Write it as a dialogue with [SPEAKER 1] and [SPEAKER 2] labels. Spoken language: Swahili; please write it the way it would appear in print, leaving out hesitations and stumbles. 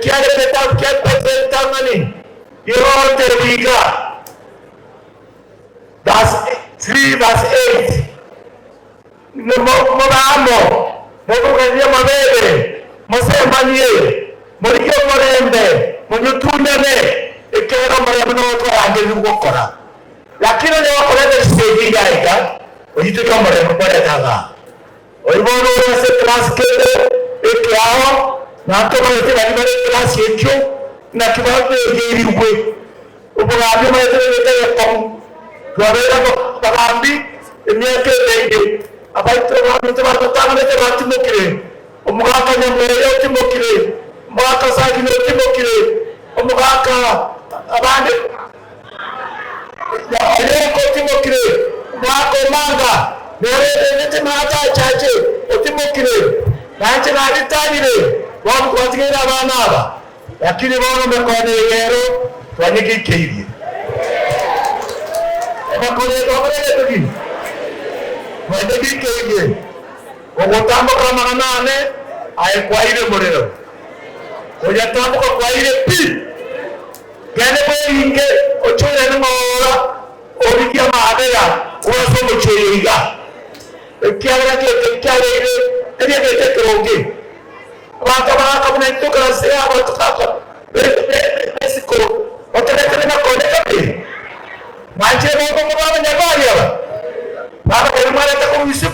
[SPEAKER 1] Chiedere che presentano your Riga. That's 3 verse 8. Moramo, Mokukandia Mavere, Mosembanie, Morio Morembe, Monutunane, e che era Mariano anche il Wokora. La Kina de Wokora is saying, Gaika, or you take a Morembo Parataga. Or you want to say Traskate, a cow, not to anybody class Yecho, not to have the gay way. Ubugabi Mate, Gavera Pagambi, and yet abaito mtu tamanete batimokire omugaka nyamere timokire mwaka sagino timokire omugaka abande ya eleko timokire mwaka manga nere nete mata chache otimokire nanche na ditanire wangu kwatigera abana aba lakini bono mekone yero twanyiki keiri bakole bakole tugini Wende bikege ogotambo kama nane ay kwaire morero oyatambo ko kwaire pi gane bo inge ochore ne mora orikia maadera oso mocheiga ekiara ke kyare ene ke tekonge wata bana kabune to krase abataka Mexico otere na kone kapi manche bo ko ba nyabari aba Baba, ele mora até com isso,